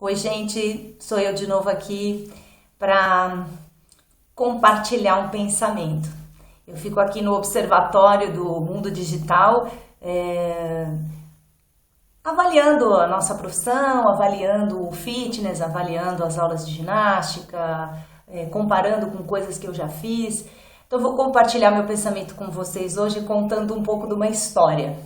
Oi, gente, sou eu de novo aqui para compartilhar um pensamento. Eu fico aqui no Observatório do Mundo Digital, avaliando a nossa profissão, avaliando o fitness, avaliando as aulas de ginástica, comparando com coisas que eu já fiz. Então, eu vou compartilhar meu pensamento com vocês hoje, contando um pouco de uma história.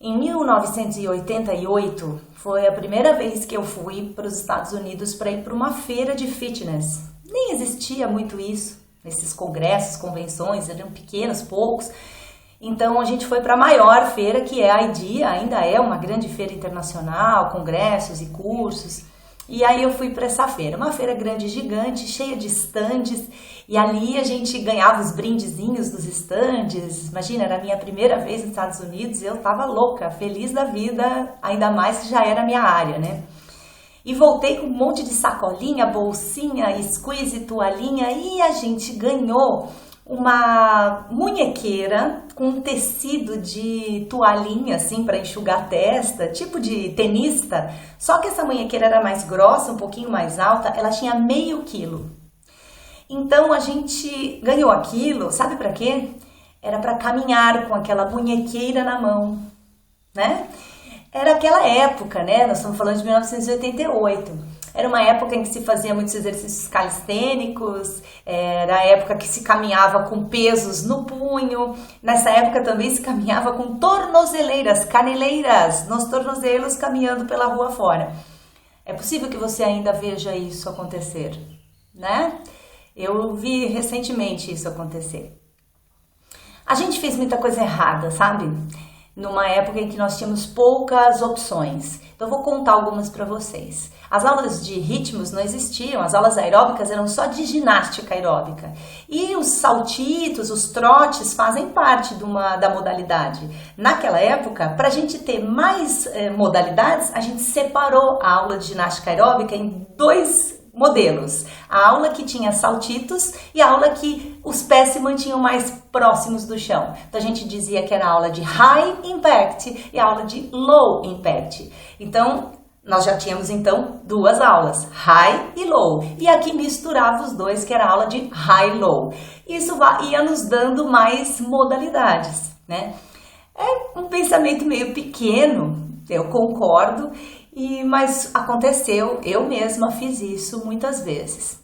Em 1988, foi a primeira vez que eu fui para os Estados Unidos para ir para uma feira de fitness. Nem existia muito isso, esses congressos, convenções, eram pequenos, poucos. Então a gente foi para a maior feira, que é a IDEA, ainda é uma grande feira internacional, congressos e cursos. E aí eu fui para essa feira, uma feira grande, gigante, cheia de estandes, e ali a gente ganhava os brindezinhos dos estandes. Imagina, era a minha primeira vez nos Estados Unidos e eu tava louca, feliz da vida, ainda mais que já era a minha área, né? E voltei com um monte de sacolinha, bolsinha, squeeze, toalhinha, e a gente ganhou uma munhequeira com um tecido de toalhinha assim para enxugar a testa, tipo de tenista, só que essa munhequeira era mais grossa, um pouquinho mais alta, ela tinha meio quilo. Então a gente ganhou aquilo, sabe para quê? Era para caminhar com aquela munhequeira na mão, né? Era aquela época, né? Nós estamos falando de 1988. Era uma época em que se fazia muitos exercícios calistênicos, era a época que se caminhava com pesos no punho, nessa época também se caminhava com tornozeleiras, caneleiras nos tornozelos caminhando pela rua fora. É possível que você ainda veja isso acontecer, né? Eu vi recentemente isso acontecer. A gente fez muita coisa errada, sabe? Numa época em que nós tínhamos poucas opções. Então eu vou contar algumas para vocês. As aulas de ritmos não existiam, as aulas aeróbicas eram só de ginástica aeróbica. E os saltitos, os trotes fazem parte da modalidade. Naquela época, para a gente ter mais modalidades, a gente separou a aula de ginástica aeróbica em dois modelos. A aula que tinha saltitos e a aula que os pés se mantinham mais próximos do chão. Então a gente dizia que era a aula de high impact e a aula de low impact. Então nós já tínhamos então duas aulas, high e low. E aqui misturava os dois, que era a aula de high low. Isso ia nos dando mais modalidades, né? É um pensamento meio pequeno, eu concordo. Mas aconteceu, eu mesma fiz isso muitas vezes.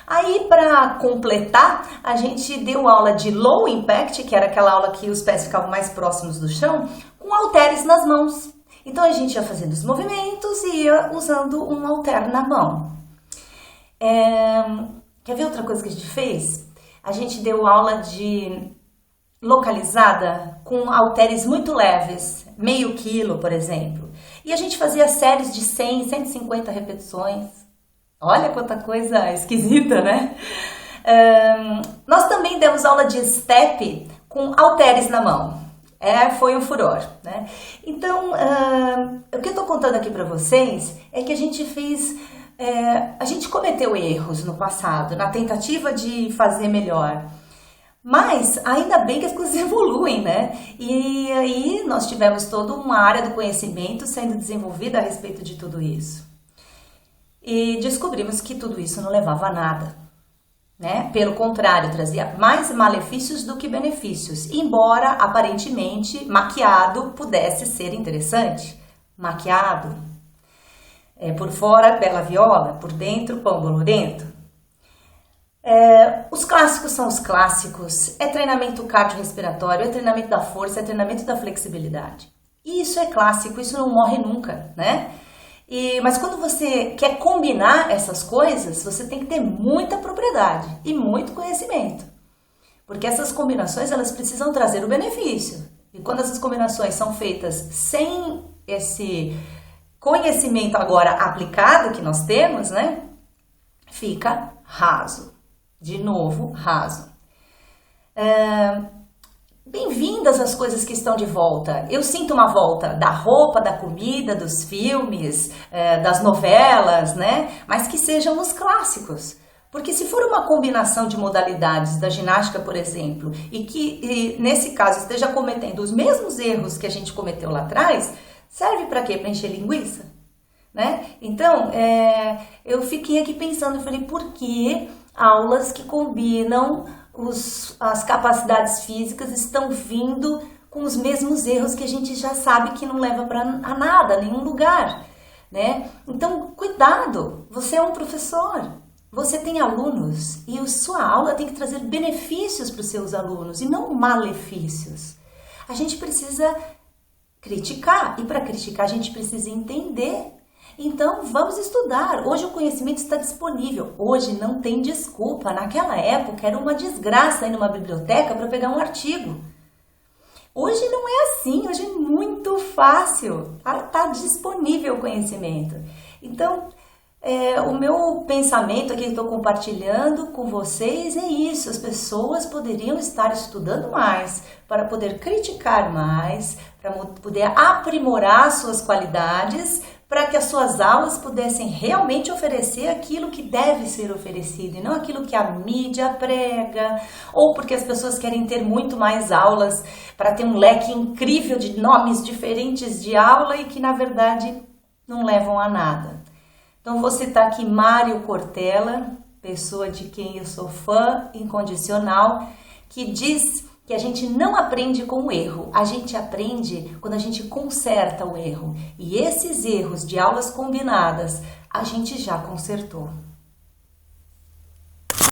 Aí, para completar, a gente deu aula de low impact, que era aquela aula que os pés ficavam mais próximos do chão, com halteres nas mãos. Então a gente ia fazendo os movimentos e ia usando um halter na mão. Quer ver outra coisa que a gente fez? A gente deu aula de localizada com halteres muito leves, meio quilo, por exemplo. E a gente fazia séries de 100, 150 repetições. Olha quanta coisa esquisita, né? Nós também demos aula de step com halteres na mão. Foi um furor, né? Então, o que eu tô contando aqui para vocês é que a gente fez... a gente cometeu erros no passado, na tentativa de fazer melhor. Mas ainda bem que as coisas evoluem, né? E aí nós tivemos toda uma área do conhecimento sendo desenvolvida a respeito de tudo isso. E descobrimos que tudo isso não levava a nada, né? Pelo contrário, trazia mais malefícios do que benefícios, embora aparentemente maquiado pudesse ser interessante. Maquiado, por fora bela viola, por dentro pão bolorento. Os clássicos são os clássicos, é treinamento cardiorrespiratório, é treinamento da força, é treinamento da flexibilidade. E isso é clássico, isso não morre nunca, né? Mas quando você quer combinar essas coisas, você tem que ter muita propriedade e muito conhecimento. Porque essas combinações, elas precisam trazer o benefício. E quando essas combinações são feitas sem esse conhecimento agora aplicado que nós temos, né? Fica raso. De novo, raso. Bem-vindas às coisas que estão de volta. Eu sinto uma volta da roupa, da comida, dos filmes, das novelas, né? Mas que sejam os clássicos. Porque se for uma combinação de modalidades da ginástica, por exemplo, e que nesse caso esteja cometendo os mesmos erros que a gente cometeu lá atrás, serve para quê? Para encher linguiça? né? Então, eu fiquei aqui pensando, eu falei, por que aulas que combinam as capacidades físicas estão vindo com os mesmos erros que a gente já sabe que não leva para a nada, nenhum lugar, né? Então, cuidado, você é um professor, você tem alunos e a sua aula tem que trazer benefícios para os seus alunos e não malefícios. A gente precisa criticar e para criticar a gente precisa entender. Então, vamos estudar. Hoje o conhecimento está disponível. Hoje não tem desculpa. Naquela época era uma desgraça ir numa biblioteca para pegar um artigo. Hoje não é assim. Hoje é muito fácil. Está disponível o conhecimento. Então, o meu pensamento aqui que estou compartilhando com vocês é isso. As pessoas poderiam estar estudando mais para poder criticar mais, para poder aprimorar suas qualidades, para que as suas aulas pudessem realmente oferecer aquilo que deve ser oferecido e não aquilo que a mídia prega, ou porque as pessoas querem ter muito mais aulas para ter um leque incrível de nomes diferentes de aula e que na verdade não levam a nada. Então vou citar aqui Mário Cortella, pessoa de quem eu sou fã incondicional, que diz que a gente não aprende com o erro, a gente aprende quando a gente conserta o erro. E esses erros de aulas combinadas, a gente já consertou.